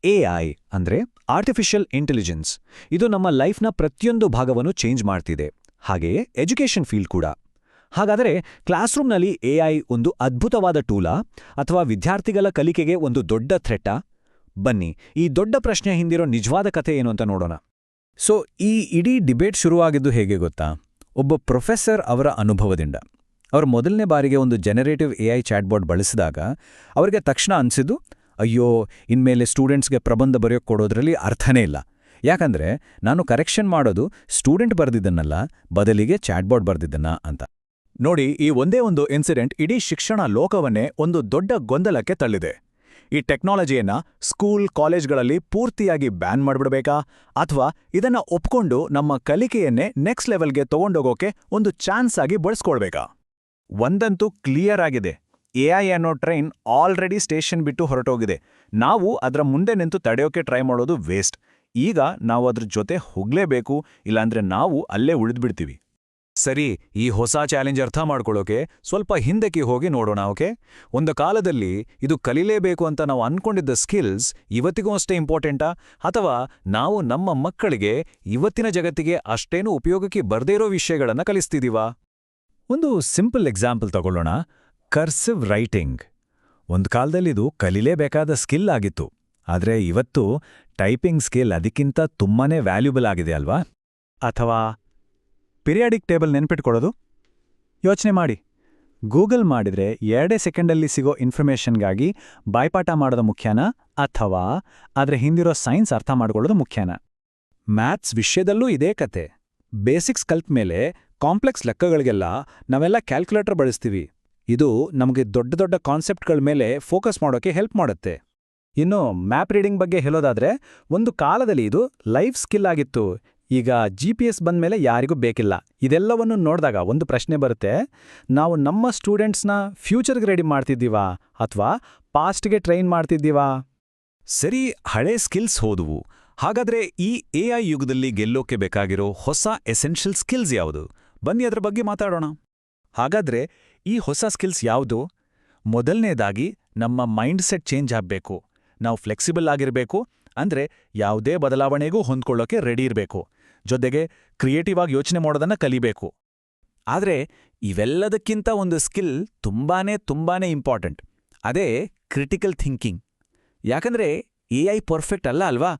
AI ಅಂದ್ರೆ artificial intelligence. ಇದು ನಮ್ಮ ಲೈಫ್ನ ಪ್ರತಿಯೊಂದು ಭಾಗವನ್ನು ಚೇಂಜ್ ಮಾಡ್ತಿದೆ, ಹಾಗೆಯೇ ಎಜುಕೇಷನ್ ಫೀಲ್ಡ್ ಕೂಡ. ಹಾಗಾದರೆ ಕ್ಲಾಸ್ರೂಮ್ನಲ್ಲಿ ಎಐ ಒಂದು ಅದ್ಭುತವಾದ ಟೂಲಾ ಅಥವಾ ವಿದ್ಯಾರ್ಥಿಗಳ ಕಲಿಕೆಗೆ ಒಂದು ದೊಡ್ಡ ಥ್ರೆಟ್ಟಾ? ಬನ್ನಿ, ಈ ದೊಡ್ಡ ಪ್ರಶ್ನೆ ಹಿಂದಿರೋ ನಿಜವಾದ ಕಥೆ ಏನು ಅಂತ ನೋಡೋಣ. ಈ ಇಡೀ ಡಿಬೇಟ್ ಶುರುವಾಗಿದ್ದು ಹೇಗೆ ಗೊತ್ತಾ? ಒಬ್ಬ ಪ್ರೊಫೆಸರ್ ಅವರ ಅನುಭವದಿಂದ. ಅವರು ಮೊದಲನೇ ಬಾರಿಗೆ ಒಂದು ಜನರೇಟಿವ್ ಎಐ ಚಾಟ್ಬೋಟ್ ಬಳಸಿದಾಗ ಅವರಿಗೆ ತಕ್ಷಣ ಅನಿಸಿದ್ದು, ಅಯ್ಯೋ, ಇನ್ಮೇಲೆ ಸ್ಟೂಡೆಂಟ್ಸ್ಗೆ ಪ್ರಬಂಧ ಬರೆಯೋಕೆ ಕೊಡೋದ್ರಲ್ಲಿ ಅರ್ಥನೇ ಇಲ್ಲ. ಯಾಕಂದ್ರೆ ನಾನು ಕರೆಕ್ಷನ್ ಮಾಡೋದು ಸ್ಟೂಡೆಂಟ್ ಬರೆದಿದ್ದನ್ನಲ್ಲ, ಬದಲಿಗೆ ಚಾಟ್ಬೋಟ್ ಬರೆದಿದ್ದನ್ನ ಅಂತ. ನೋಡಿ, ಈ ಒಂದೇ ಒಂದು ಇನ್ಸಿಡೆಂಟ್ ಇಡೀ ಶಿಕ್ಷಣ ಲೋಕವನ್ನೇ ಒಂದು ದೊಡ್ಡ ಗೊಂದಲಕ್ಕೆ ತಳ್ಳಿದೆ. ಈ ಟೆಕ್ನಾಲಜಿಯನ್ನ ಸ್ಕೂಲ್, ಕಾಲೇಜ್ಗಳಲ್ಲಿ ಪೂರ್ತಿಯಾಗಿ ಬ್ಯಾನ್ ಮಾಡ್ಬಿಡ್ಬೇಕಾ, ಅಥವಾ ಇದನ್ನ ಒಪ್ಕೊಂಡು ನಮ್ಮ ಕಲಿಕೆಯನ್ನೇ ನೆಕ್ಸ್ಟ್ ಲೆವೆಲ್ಗೆ ತಗೊಂಡೋಗೋಕೆ ಒಂದು ಚಾನ್ಸ್ ಆಗಿ ಬಳಸ್ಕೊಳ್ಬೇಕಾ? ಒಂದಂತೂ ಕ್ಲಿಯರ್ ಆಗಿದೆ, ಎಐ ಅನ್ನೋ ಟ್ರೈನ್ ಆಲ್ರೆಡಿ ಸ್ಟೇಷನ್ ಬಿಟ್ಟು ಹೊರಟೋಗಿದೆ. ನಾವು ಅದರ ಮುಂದೆ ನಿಂತು ತಡೆಯೋಕೆ ಟ್ರೈ ಮಾಡೋದು ವೇಸ್ಟ್. ಈಗ ನಾವು ಅದ್ರ ಜೊತೆ ಹೋಗ್ಲೇಬೇಕು, ಇಲ್ಲಾಂದ್ರೆ ನಾವು ಅಲ್ಲೇ ಉಳಿದ್ಬಿಡ್ತೀವಿ. ಸರಿ, ಈ ಹೊಸ ಚಾಲೆಂಜ್ ಅರ್ಥ ಮಾಡ್ಕೊಳ್ಳೋಕೆ ಸ್ವಲ್ಪ ಹಿಂದಕ್ಕೆ ಹೋಗಿ ನೋಡೋಣ, ಓಕೆ? ಒಂದು ಕಾಲದಲ್ಲಿ ಇದು ಕಲಿಲೇಬೇಕು ಅಂತ ನಾವು ಅನ್ಕೊಂಡಿದ್ದ ಸ್ಕಿಲ್ಸ್ ಇವತ್ತಿಗೂ ಅಷ್ಟೇ ಇಂಪಾರ್ಟೆಂಟಾ, ಅಥವಾ ನಾವು ನಮ್ಮ ಮಕ್ಕಳಿಗೆ ಇವತ್ತಿನ ಜಗತ್ತಿಗೆ ಅಷ್ಟೇನೂ ಉಪಯೋಗಕ್ಕೆ ಬರ್ದೇ ಇರೋ ವಿಷಯಗಳನ್ನ ಕಲಿಸ್ತಿದೀವಾ? ಒಂದು ಸಿಂಪಲ್ ಎಕ್ಸಾಂಪಲ್ ತಗೊಳ್ಳೋಣ. Cursive writing. ಒಂದು ಕಾಲದಲ್ಲಿ ಇದು ಕಲಿಲೇಬೇಕಾದ ಸ್ಕಿಲ್ ಆಗಿತ್ತು, ಆದರೆ ಇವತ್ತು ಟೈಪಿಂಗ್ ಸ್ಕಿಲ್ ಅದಕ್ಕಿಂತ ತುಂಬಾನೇ ವ್ಯಾಲ್ಯೂಬಲ್ ಆಗಿದೆ ಅಲ್ವಾ? ಅಥವಾ ಪಿರಿಯಾಡಿಕ್ ಟೇಬಲ್ ನೆನ್ಪಿಟ್ಕೊಳ್ಳೋದು? ಯೋಚನೆ ಮಾಡಿ, ಗೂಗಲ್ ಮಾಡಿದ್ರೆ 2 ಸೆಕೆಂಡಲ್ಲಿ ಸಿಗೋ ಇನ್ಫಾರ್ಮೇಷನ್ಗಾಗಿ ಬಾಯ್ಪಾಠ ಮಾಡೋದು ಮುಖ್ಯನಾ, ಅಥವಾ ಆದರೆ ಹಿಂದಿರೋ ಸೈನ್ಸ್ ಅರ್ಥ ಮಾಡ್ಕೊಳ್ಳೋದು ಮುಖ್ಯನಾ? ಮ್ಯಾಥ್ಸ್ ವಿಷಯದಲ್ಲೂ ಇದೇ ಕತೆ. ಬೇಸಿಕ್ಸ್ ಕಲ್ತ ಮೇಲೆ ಕಾಂಪ್ಲೆಕ್ಸ್ ಲೆಕ್ಕಗಳಿಗೆಲ್ಲ ನಾವೆಲ್ಲ ಕ್ಯಾಲ್ಕುಲೇಟರ್ ಬಳಸ್ತೀವಿ. ಇದು ನಮಗೆ ದೊಡ್ಡ ದೊಡ್ಡ ಕಾನ್ಸೆಪ್ಟ್ಗಳ ಮೇಲೆ ಫೋಕಸ್ ಮಾಡೋಕೆ ಹೆಲ್ಪ್ ಮಾಡುತ್ತೆ. ಇನ್ನು ಮ್ಯಾಪ್ ರೀಡಿಂಗ್ ಬಗ್ಗೆ ಹೇಳೋದಾದ್ರೆ, ಒಂದು ಕಾಲದಲ್ಲಿ ಇದು ಲೈಫ್ ಸ್ಕಿಲ್ ಆಗಿತ್ತು. ಈಗ GPS ಬಂದ್ಮೇಲೆ ಯಾರಿಗೂ ಬೇಕಿಲ್ಲ. ಇದೆಲ್ಲವನ್ನು ನೋಡಿದಾಗ ಒಂದು ಪ್ರಶ್ನೆ ಬರುತ್ತೆ, ನಾವು ನಮ್ಮ ಸ್ಟೂಡೆಂಟ್ಸ್ನ ಫ್ಯೂಚರ್ಗೆ ರೆಡಿ ಮಾಡ್ತಿದ್ದೀವಾ, ಅಥವಾ ಪಾಸ್ಟ್ಗೆ ಟ್ರೈನ್ ಮಾಡ್ತಿದ್ದೀವಾ? ಸರಿ, ಹಳೆ ಸ್ಕಿಲ್ಸ್ ಹೋದುವು. ಹಾಗಾದ್ರೆ ಈ ಎಐ ಯುಗದಲ್ಲಿ ಗೆಲ್ಲೋಕೆ ಬೇಕಾಗಿರೋ ಹೊಸ ಎಸೆನ್ಷಿಯಲ್ ಸ್ಕಿಲ್ಸ್ ಯಾವುದು? ಬನ್ನಿ ಅದರ ಬಗ್ಗೆ ಮಾತಾಡೋಣ. ಹಾಗಾದ್ರೆ ಈ ಹೊಸ ಸ್ಕಿಲ್ಸ್ ಯಾವುದು? ಮೊದಲನೇದಾಗಿ ನಮ್ಮ ಮೈಂಡ್ ಸೆಟ್ ಚೇಂಜ್ ಆಗಬೇಕು. ನಾವು ಫ್ಲೆಕ್ಸಿಬಲ್ ಆಗಿರಬೇಕು, ಅಂದ್ರೆ ಯಾವುದೇ ಬದಲಾವಣೆಗೂ ಹೊಂದ್ಕೊಳ್ಳೋಕೆ ರೆಡಿ ಇರಬೇಕು. ಜೊತೆಗೆ ಕ್ರಿಯೇಟಿವ್ ಆಗಿ ಯೋಚನೆ ಮಾಡೋದನ್ನ ಕಲಿಬೇಕು. ಆದರೆ ಇವೆಲ್ಲದಕ್ಕಿಂತ ಒಂದು ಸ್ಕಿಲ್ ತುಂಬಾನೇ ಇಂಪಾರ್ಟೆಂಟ್. ಅದೇ ಕ್ರಿಟಿಕಲ್ ಥಿಂಕಿಂಗ್. ಯಾಕಂದ್ರೆ ಎಐ ಪರ್ಫೆಕ್ಟ್ ಅಲ್ಲ ಅಲ್ವಾ?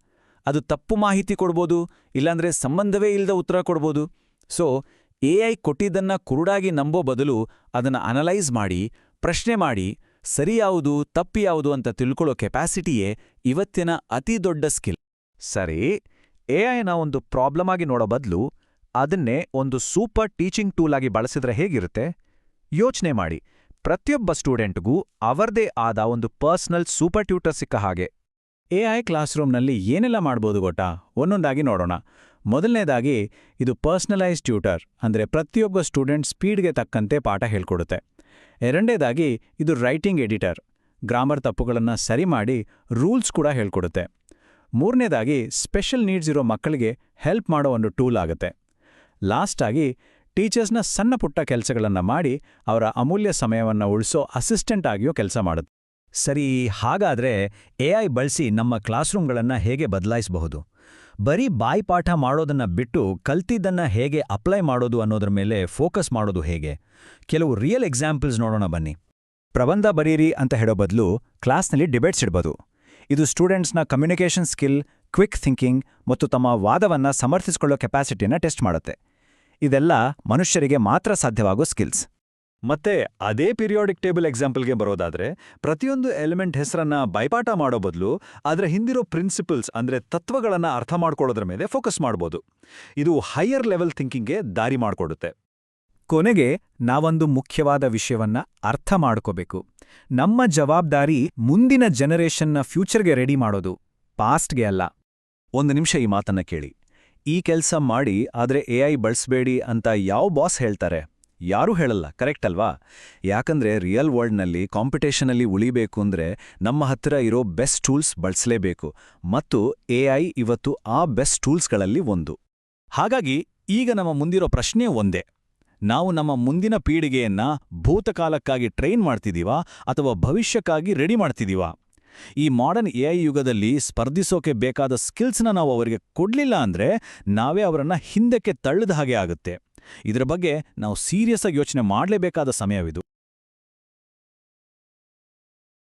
ಅದು ತಪ್ಪು ಮಾಹಿತಿ ಕೊಡ್ಬೋದು, ಇಲ್ಲಾಂದ್ರೆ ಸಂಬಂಧವೇ ಇಲ್ಲದ ಉತ್ತರ ಕೊಡ್ಬೋದು. ಎಐ ಕೊಟ್ಟಿದ್ದನ್ನ ಕುರುಡಾಗಿ ನಂಬೋ ಬದಲು ಅದನ್ನ ಅನಲೈಸ್ ಮಾಡಿ, ಪ್ರಶ್ನೆ ಮಾಡಿ, ಸರಿ ಯಾವುದು ತಪ್ಪು ಯಾವುದು ಅಂತ ತಿಳ್ಕೊಳ್ಳೋ ಕೆಪಾಸಿಟಿಯೇ ಇವತ್ತಿನ ಅತಿ ದೊಡ್ಡ ಸ್ಕಿಲ್. ಸರಿ, ಎಐನ ಒಂದು ಪ್ರಾಬ್ಲಮ್ ಆಗಿ ನೋಡೋ ಬದಲು ಅದನ್ನೇ ಒಂದು ಸೂಪರ್ ಟೀಚಿಂಗ್ ಟೂಲ್ ಆಗಿ ಬಳಸಿದ್ರೆ ಹೇಗಿರುತ್ತೆ? ಯೋಚನೆ ಮಾಡಿ, ಪ್ರತಿಯೊಬ್ಬ ಸ್ಟೂಡೆಂಟ್ಗೂ ಅವರದೇ ಆದ ಒಂದು ಪರ್ಸನಲ್ ಸೂಪರ್ ಟ್ಯೂಟರ್ ಸಿಕ್ಕ ಹಾಗೆ. ಎಐ ಕ್ಲಾಸ್ರೂಮ್ನಲ್ಲಿ ಏನೆಲ್ಲ ಮಾಡ್ಬೋದು ಗೊತ್ತಾ? ಒಂದೊಂದಾಗಿ ನೋಡೋಣ. ಮೊದಲನೇದಾಗಿ, ಇದು ಪರ್ಸನಲೈಸ್ಡ್ ಟ್ಯೂಟರ್, ಅಂದರೆ ಪ್ರತಿಯೊಬ್ಬ ಸ್ಟೂಡೆಂಟ್ ಸ್ಪೀಡ್ಗೆ ತಕ್ಕಂತೆ ಪಾಠ ಹೇಳ್ಕೊಡುತ್ತೆ. ಎರಡನೇದಾಗಿ, ಇದು ರೈಟಿಂಗ್ ಎಡಿಟರ್, ಗ್ರಾಮರ್ ತಪ್ಪುಗಳನ್ನು ಸರಿ ಮಾಡಿ ರೂಲ್ಸ್ ಕೂಡ ಹೇಳ್ಕೊಡುತ್ತೆ. ಮೂರನೇದಾಗಿ, ಸ್ಪೆಷಲ್ ನೀಡ್ಸ್ ಇರೋ ಮಕ್ಕಳಿಗೆ ಹೆಲ್ಪ್ ಮಾಡೋ ಒಂದು ಟೂಲ್ ಆಗುತ್ತೆ. ಲಾಸ್ಟಾಗಿ, ಟೀಚರ್ಸ್ನ ಸಣ್ಣ ಪುಟ್ಟ ಕೆಲಸಗಳನ್ನು ಮಾಡಿ ಅವರ ಅಮೂಲ್ಯ ಸಮಯವನ್ನು ಉಳಿಸೋ ಅಸಿಸ್ಟೆಂಟ್ ಆಗಿಯೋ ಕೆಲಸ ಮಾಡುತ್ತೆ. ಸರಿ, ಹಾಗಾದ್ರೆ ಎಐ ಬಳಸಿ ನಮ್ಮ ಕ್ಲಾಸ್ರೂಮ್ಗಳನ್ನ ಹೇಗೆ ಬದಲಾಯಿಸಬಹುದು? ಬರೀ ಬಾಯ್ಪಾಠ ಮಾಡೋದನ್ನ ಬಿಟ್ಟು ಕಲ್ತಿದ್ದನ್ನ ಹೇಗೆ ಅಪ್ಲೈ ಮಾಡೋದು ಅನ್ನೋದ್ರ ಮೇಲೆ ಫೋಕಸ್ ಮಾಡೋದು ಹೇಗೆ? ಕೆಲವು ರಿಯಲ್ ಎಕ್ಸಾಂಪಲ್ಸ್ ನೋಡೋಣ ಬನ್ನಿ. ಪ್ರಬಂಧ ಬರೀರಿ ಅಂತ ಹೇಳೋ ಬದಲು ಕ್ಲಾಸ್ನಲ್ಲಿ ಡಿಬೇಟ್ಸ್ ಇಡ್ಬೋದು. ಇದು ಸ್ಟೂಡೆಂಟ್ಸ್ನ ಕಮ್ಯುನಿಕೇಷನ್ ಸ್ಕಿಲ್, ಕ್ವಿಕ್ ಥಿಂಕಿಂಗ್ ಮತ್ತು ತಮ್ಮ ವಾದವನ್ನ ಸಮರ್ಥಿಸಿಕೊಳ್ಳೋ ಕೆಪಾಸಿಟಿನ ಟೆಸ್ಟ್ ಮಾಡುತ್ತೆ. ಇದೆಲ್ಲ ಮನುಷ್ಯರಿಗೆ ಮಾತ್ರ ಸಾಧ್ಯವಾಗೋ ಸ್ಕಿಲ್ಸ್. ಮತ್ತೆ ಅದೇ ಪಿರಿಯಾಡಿಕ್ ಟೇಬಲ್ ಎಕ್ಸಾಂಪಲ್ಗೆ ಬರೋದಾದ್ರೆ, ಪ್ರತಿಯೊಂದು ಎಲಿಮೆಂಟ್ ಹೆಸರನ್ನ ಬೈಪಾಠ ಮಾಡೋ ಬದಲು ಅದರ ಹಿಂದಿರೋ ಪ್ರಿನ್ಸಿಪಲ್ಸ್ ಅಂದ್ರೆ ತತ್ವಗಳನ್ನ ಅರ್ಥ ಮಾಡ್ಕೊಳ್ಳೋದ್ರ ಮೇಲೆ ಫೋಕಸ್ ಮಾಡ್ಬೋದು. ಇದು ಹೈಯರ್ ಲೆವೆಲ್ ಥಿಂಕಿಂಗ್ಗೆ ದಾರಿ ಮಾಡಿಕೊಡುತ್ತೆ. ಕೊನೆಗೆ ನಾವೊಂದು ಮುಖ್ಯವಾದ ವಿಷಯವನ್ನ ಅರ್ಥ ಮಾಡ್ಕೋಬೇಕು. ನಮ್ಮ ಜವಾಬ್ದಾರಿ ಮುಂದಿನ ಜನರೇಷನ್ನ ಫ್ಯೂಚರ್ಗೆ ರೆಡಿ ಮಾಡೋದು, ಪಾಸ್ಟ್ಗೆ ಅಲ್ಲ. ಒಂದು ನಿಮಿಷ ಈ ಮಾತನ್ನ ಕೇಳಿ. ಈ ಕೆಲಸ ಮಾಡಿ ಆದ್ರೆ ಎಐ ಬಳಸಬೇಡಿ ಅಂತ ಯಾವ ಬಾಸ್ ಹೇಳ್ತಾರೆ? ಯಾರೂ ಹೇಳಲ್ಲ, ಕರೆಕ್ಟ್ ಅಲ್ವಾ? ಯಾಕಂದ್ರೆ ರಿಯಲ್ ವರ್ಲ್ಡ್ನಲ್ಲಿ ಕಾಂಪಿಟೇಷನಲ್ಲಿ ಉಳಿಬೇಕು ಅಂದ್ರೆ ನಮ್ಮ ಹತ್ತಿರ ಇರೋ ಬೆಸ್ಟ್ ಟೂಲ್ಸ್ ಬಳಸಲೇಬೇಕು, ಮತ್ತು ಎಐ ಇವತ್ತು ಆ ಬೆಸ್ಟ್ ಟೂಲ್ಸ್ಗಳಲ್ಲಿ ಒಂದು. ಹಾಗಾಗಿ ಈಗ ನಮ್ಮ ಮುಂದಿರೋ ಪ್ರಶ್ನೆ ಒಂದೇ: ನಾವು ನಮ್ಮ ಮುಂದಿನ ಪೀಳಿಗೆಯನ್ನ ಭೂತಕಾಲಕ್ಕಾಗಿ ಟ್ರೈನ್ ಮಾಡ್ತಿದೀವಾ ಅಥವಾ ಭವಿಷ್ಯಕ್ಕಾಗಿ ರೆಡಿ ಮಾಡ್ತಿದೀವಾ? ಈ ಮಾಡರ್ನ್ ಎಐ ಯುಗದಲ್ಲಿ ಸ್ಪರ್ಧಿಸೋಕೆ ಬೇಕಾದ ಸ್ಕಿಲ್ಸ್ನ ನಾವು ಅವರಿಗೆ ಕೊಡ್ಲಿಲ್ಲ ಅಂದ್ರೆ ನಾವೇ ಅವರನ್ನ ಹಿಂದಕ್ಕೆ ತಳ್ಳದ ಹಾಗೆ ಆಗುತ್ತೆ. ಇದರ ಬಗ್ಗೆ ನಾವು ಸೀರಿಯಸ್ ಆಗಿ ಯೋಚನೆ ಮಾಡಲೇಬೇಕಾದ ಸಮಯವಿದು.